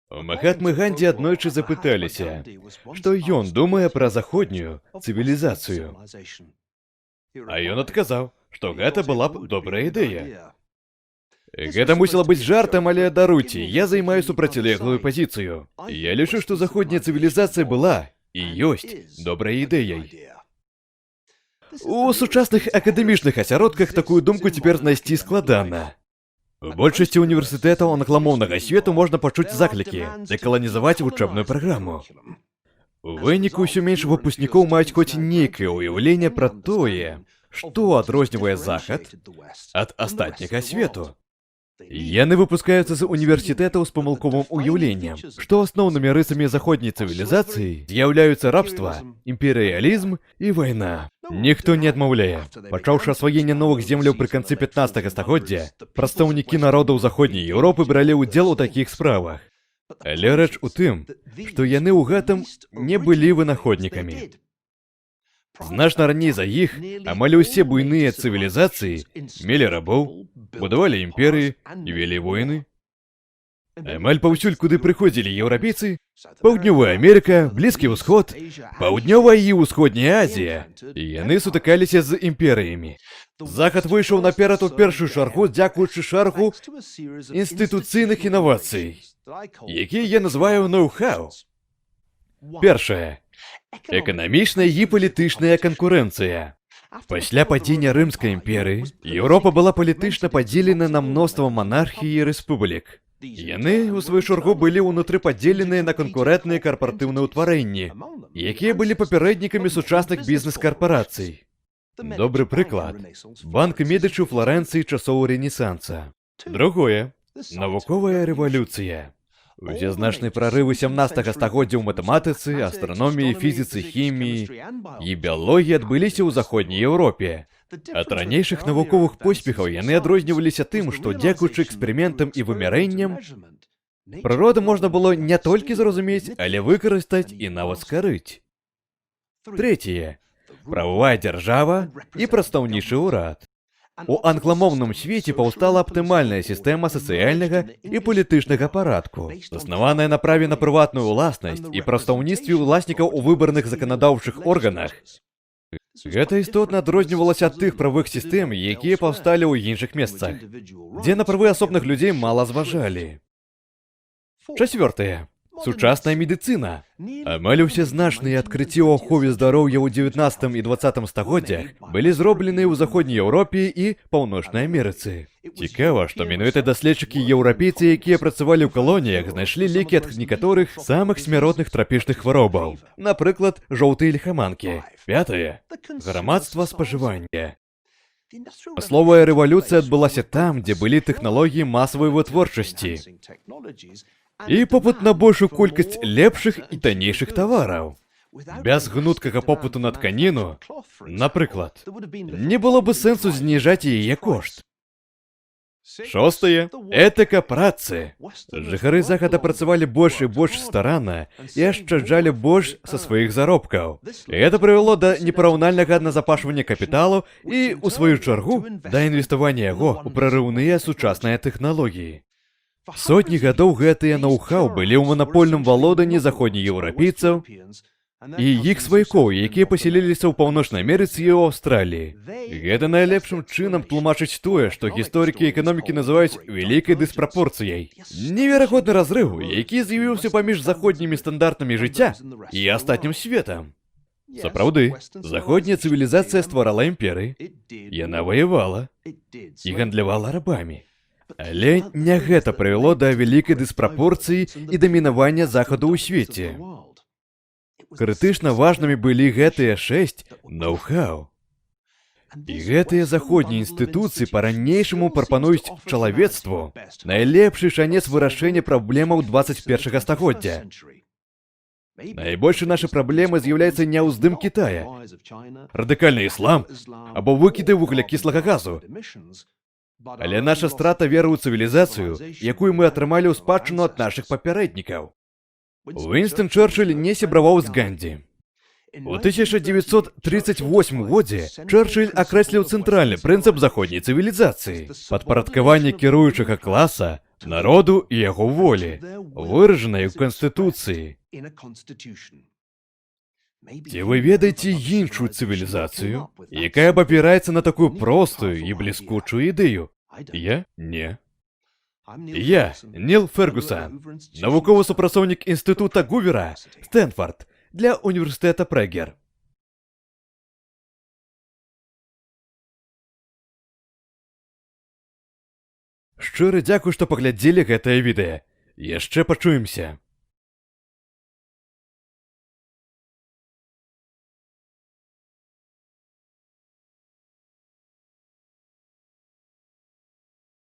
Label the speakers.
Speaker 1: Махатмы Ганді аднойчы запыталіся, што ён думае пра заходнюю цывілізацыю. А ён адказаў, што гэта была б добрая ідэя. Гэта мусіла быць жартам, але даруйце, я займаю супрацьлеглую пазіцыю. Я лічу, што заходняя цывілізацыя была і ёсць добрай ідэяй. У сучасных акадэмічных асяродках такую думку цяпер знайсці складана. У большасці універсітэтаў англамоўнага свету можна пачуць заклікі дэкаланізаваць вучэбную праграму. У выніку ўсё менш выпускнікоў маюць хоць нейкае ўяўленне пра тое, што адрознівае Захад ад астатняга свету. Яны выпускаюцца з універсітэтаў з памылковым уяўленнем, што асноўнымі рысамі заходняй цывілізацыі з'яўляюцца рабства, імперыялізм і вайна. Ніхто не адмаўляе. Пачаўшы асваенне новых земляў пры канцы 15 стагоддзя, прадстаўнікі народаў заходняй Еўропы бралі ўдзел у такіх справах. Але рэч у тым, што яны ў гэтым не былі вынаходнікамі. Значна раней за іх амаль усе буйныя цывілізацыі мелі рабоў, будавалі імперыі і вялі войны. Амаль паўсюль, куды прыходзілі еўрапейцы, Паўднёвая Амерыка, Блізкі ўсход, Паўднёвая і Ўсходняя Азія, яны сутыкаліся з імперыямі. Захад выйшаў наперад у першую чаргу дзякуючы шэрагу інстытуцыйных інавацый, якія я называю ноу-хау. Першае. Эканамічная і палітычная канкурэнцыя. Пасля падзення Рымскай імперыі Еўропа была палітычна падзелена на мноства манархій і рэспублік. Яны, у сваю чаргу, былі ўнутры падзеленыя на канкурэнтныя карпаратыўныя ўтварэнні, якія былі папярэднікамі сучасных бізнес-карпарацый. Добры прыклад – банк Медычы ў Фларэнцыі часоў Рэнесанса. Другое – навуковая рэвалюцыя. Усе значныя прарывы 17 стагоддзя ў матэматыцы, астраноміі, фізіцы, хіміі і біялогіі адбыліся ў заходняй Еўропе. Ад ранейшых навуковых поспехаў яны адрозніваліся тым, што дзякуючы эксперыментам і вымярэнням прыроду можна было не толькі зразумець, але выкарыстаць і нават скарыць. Трэцяе. Прававая дзяржава і прадстаўнічы ўрад. У англамоўным свеце паўстала аптымальная сістэма сацыяльнага і палітычнага парадку, заснаваная на праве на прыватную ўласнасць і прадстаўніцтве ўласнікаў у выбарных заканадаўчых органах. Гэта істотна адрознівалася ад тых правых сістэм, якія паўсталі ў іншых месцах, дзе на правы асобных людзей мала зважалі. Чацвёртае. Сучасная медыцына. Амаль усе значныя адкрыцці ў ахове здароўя ў 19 і 20 стагоддзях былі зроблены ў Заходняй Еўропе і Паўночнай Амерыцы. Цікава, што менавіта даследчыкі еўрапейцы, якія працавалі ў калоніях, знайшлі лекі ад некаторых самых смяротных трапічных хваробаў. Напрыклад, жоўтыя ліхаманкі. Пятае. Грамадства спажывання. Прамысловая рэвалюцыя адбылася там, дзе былі тэхналогіі масавай вытворчасці і попыт на большую колькасць лепшых і таннейшых тавараў. Без гнуткага попыту на тканіну, напрыклад, не было бы сэнсу зніжаць яе кошт. Шостае. Этыка працы. Жыхары Захада працавалі больш і больш старанна і ашчаджалі больш са сваіх заробкаў. Гэта прывяло да непараўнальнага назапашвання капіталу і, у сваю чаргу, да інвеставання яго ў прарыўныя сучасныя тэхналогіі. Сотні гадоў гэтыя ноу-хау былі ў манапольным валоданні заходнееўрапейцаў і іх сваякоў, якія пасяліліся ў Паўночнай Амерыцы і ў Аўстраліі. Гэта найлепшым чынам тлумачыць тое, што гісторыкі эканомікі называюць вялікай дыспрапорцыяй. Неверагодны разрыў, які з'явіўся паміж заходнімі стандартамі жыцця і астатнім светам. Сапраўды, заходняя цывілізацыя стварала імперыі, яна ваявала і гандлявала рабамі. Але не гэта прывяло да вялікай дыспрапорцыі і дамінавання Захаду ў свеце. Крытычна важнымі былі гэтыя 6 ноу-хау. І гэтыя заходнія інстытуцыі па-ранейшаму прапануюць чалавецтву найлепшы шанец вырашэння праблемаў 21 стагоддзя. Найбольшай нашай праблемай з'яўляецца не ўздым Кітая, радыкальны іслам або выкіды вуглякіслага газу. Але наша страта веры ў цывілізацыю, якую мы атрымалі ў спадчыну ад нашых папярэднікаў. Уінстон Чэрчыль не сябраваў з Ганді. У 1938 годзе Чэрчыль акрэсліў цэнтральны прынцып заходняй цывілізацыі – падпарадкаванне кіруючага класа народу і яго волі, выражанай у Канстытуцыі. Ці вы ведаеце іншую цывілізацыю, якая б апіраецца на такую простую і бліскучую ідэю? Я? Не. Я, Ніл Фергусон, навуковы супрацоўнік інстытута Гувера, Стэнфорд, для універсітэта Прэгер. Шчыры дзякуй, што паглядзелі гэтае відэа. Яшчэ пачуемся.